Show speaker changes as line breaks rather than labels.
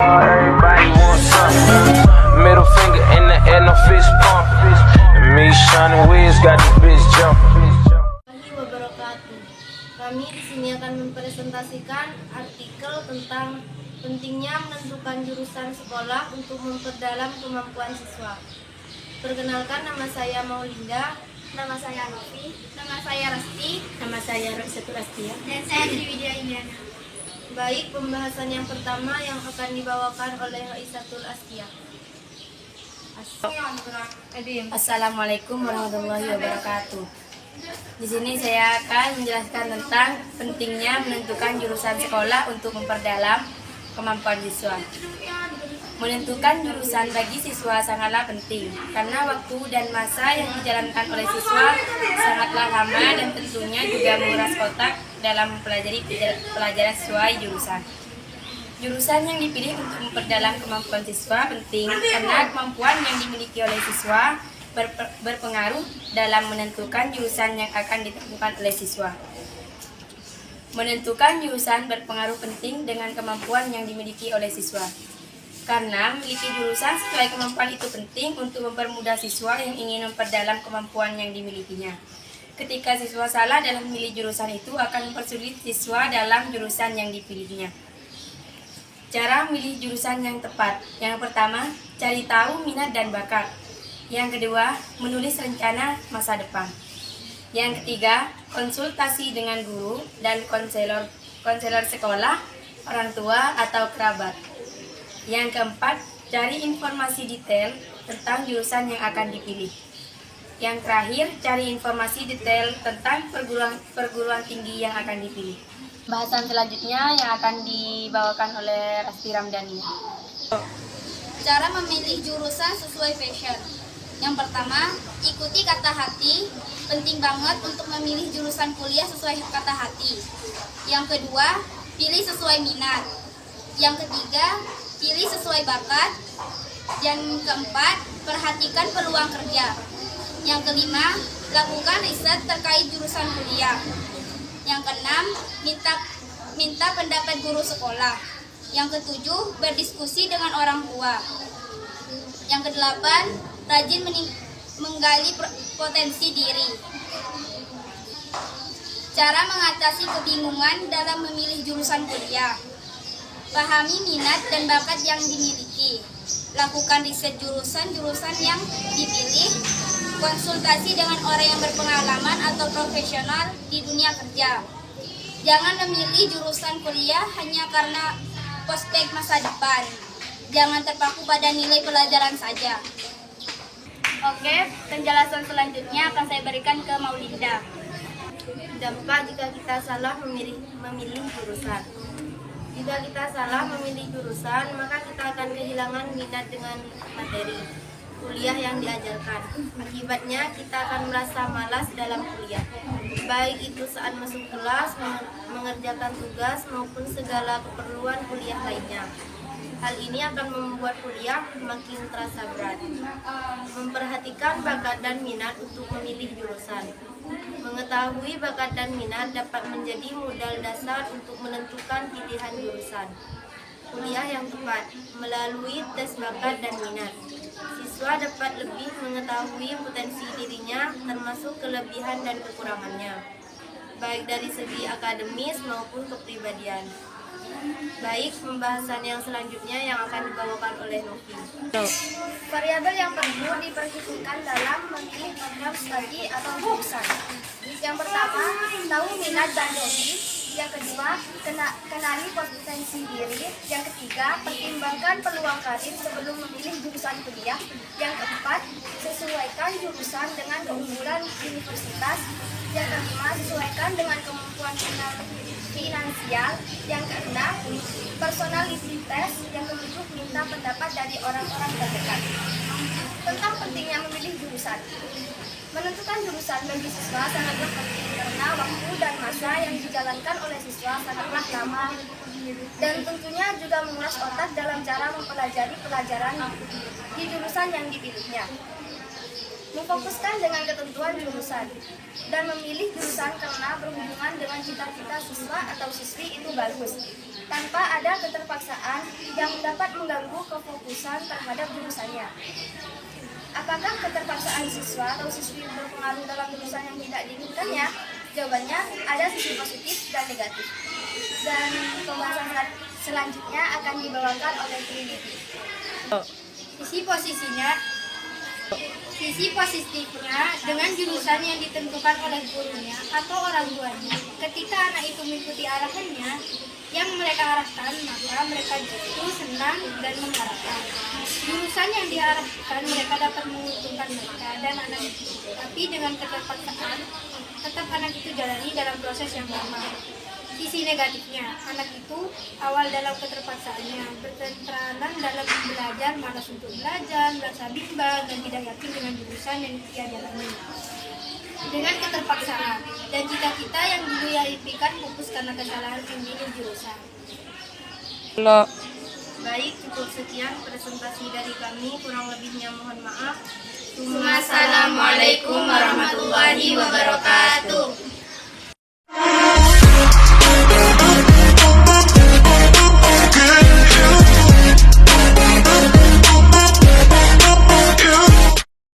Everybody wants something. Middle finger in the air, no fist pump. And me, Sean Wiz, got the bitch jumping.
Wabarakatuh. Kami di sini akan mempresentasikan artikel tentang pentingnya menentukan jurusan sekolah untuk memperdalam kemampuan siswa. Perkenalkan, nama saya Maulinda.
Nama saya Novi.
Nama saya Rasti.
Nama saya Rosatul Astia.
Dan saya Triwidya Indiana.
Baik, pembahasan yang pertama yang akan dibawakan oleh Aisatul Astia.
Assalamualaikum warahmatullahi wabarakatuh. Di sini saya akan menjelaskan tentang pentingnya menentukan jurusan sekolah untuk memperdalam kemampuan siswa. Menentukan jurusan bagi siswa sangatlah penting karena waktu dan masa yang dijalankan oleh siswa sangatlah lama dan tentunya juga menguras otak dalam mempelajari pelajaran sesuai jurusan. Jurusan yang dipilih untuk memperdalam kemampuan siswa penting karena kemampuan yang dimiliki oleh siswa berpengaruh dalam menentukan jurusan yang akan ditemukan oleh siswa. Menentukan jurusan berpengaruh penting dengan kemampuan yang dimiliki oleh siswa. Karena memiliki jurusan sesuai kemampuan itu penting untuk mempermudah siswa yang ingin memperdalam kemampuan yang dimilikinya. Ketika siswa salah dalam memilih jurusan itu akan mempersulit siswa dalam jurusan yang dipilihnya. Cara memilih jurusan yang tepat. Yang pertama, cari tahu minat dan bakat. Yang kedua, menulis rencana masa depan. Yang ketiga, konsultasi dengan guru dan konselor sekolah, orang tua atau kerabat. Yang keempat, cari informasi detail tentang jurusan yang akan dipilih. Yang terakhir, cari informasi detail tentang perguruan tinggi yang akan dipilih. Bahasan selanjutnya yang akan dibawakan oleh Rasti Ramdhani.
Cara memilih jurusan sesuai passion. Yang pertama, ikuti kata hati. Penting banget untuk memilih jurusan kuliah sesuai kata hati. Yang kedua, pilih sesuai minat. Yang ketiga, pilih sesuai bakat. Yang keempat, perhatikan peluang kerja. Yang kelima, lakukan riset terkait jurusan kuliah. Yang keenam, minta pendapat guru sekolah. Yang ketujuh, berdiskusi dengan orang tua. Yang kedelapan, rajin menggali potensi diri. Cara mengatasi kebingungan dalam memilih jurusan kuliah. Pahami minat dan bakat yang dimiliki. Lakukan riset jurusan yang dipilih. Konsultasi dengan orang yang berpengalaman atau profesional di dunia kerja. Jangan memilih jurusan kuliah hanya karena prospek masa depan. Jangan terpaku pada nilai pelajaran saja. Oke, penjelasan selanjutnya akan saya berikan ke Maulinda.
Dampak jika kita salah memilih jurusan. Jika kita salah memilih jurusan, maka kita akan kehilangan minat dengan materi kuliah yang diajarkan. Akibatnya kita akan merasa malas dalam kuliah, baik itu saat masuk kelas, mengerjakan tugas, maupun segala keperluan kuliah lainnya. Hal ini akan membuat kuliah makin terasa berat. Memperhatikan bakat dan minat untuk memilih jurusan. Mengetahui bakat dan minat dapat menjadi modal dasar untuk menentukan pilihan jurusan kuliah yang tepat. Melalui tes bakat dan minat, siswa dapat lebih mengetahui potensi dirinya, termasuk kelebihan dan kekurangannya, baik dari segi akademis maupun kepribadian. Baik, pembahasan yang selanjutnya yang akan dibawakan oleh Novi.
Variabel yang perlu diperhitungkan dalam memilih program studi atau jurusan. Yang pertama, tahu minat dan hobi. Yang kedua, kenali potensi diri. Yang ketiga, pertimbangkan peluang karir sebelum memilih jurusan kuliah. Yang keempat, sesuaikan jurusan dengan keunggulan universitas. Yang kelima, sesuaikan dengan kemampuan finansial. Yang keenam, personality test. Yang ketujuh, minta pendapat dari orang-orang terdekat. Tentang pentingnya memilih jurusan. Menentukan jurusan bagi siswa sangatlah penting karena waktu dan masa yang dijalankan oleh siswa sangatlah lama dan tentunya juga menguras otak dalam cara mempelajari pelajaran di jurusan yang dipilihnya. Memfokuskan dengan ketentuan jurusan dan memilih jurusan karena berhubungan dengan cita-cita siswa atau siswi itu bagus. tanpa ada keterpaksaan yang dapat mengganggu kefokusan terhadap jurusannya. Apakah keterpaksaan siswa atau siswi berpengaruh dalam jurusan yang tidak diinginkannya? Jawabannya ada sisi positif dan negatif. Dan pembahasan selanjutnya akan dibawakan oleh peneliti.
Sisi positifnya dengan jurusan yang ditentukan oleh gurunya atau orang tuanya. Ketika anak itu mengikuti arahannya yang mereka arahkan, maka mereka justru senang dan mengharapkan. Jurusan yang diarahkan mereka dapat menguntungkan mereka dan anak itu. Tapi dengan keterpaksaan, tetap anak itu jalani dalam proses yang lama. Sisi negatifnya, anak itu awal dalam keterpaksaannya, bertenteranan dalam belajar, malas untuk belajar, merasa bimbang, dan tidak yakin dengan jurusan yang ia jalani. Dengan keterpaksaan dan cita-cita yang dulu ia impikan pupus karena kesalahan memilih jurusan.
Baik, cukup sekian presentasi dari kami, kurang lebihnya mohon maaf.
Wassalamualaikum warahmatullahi wabarakatuh.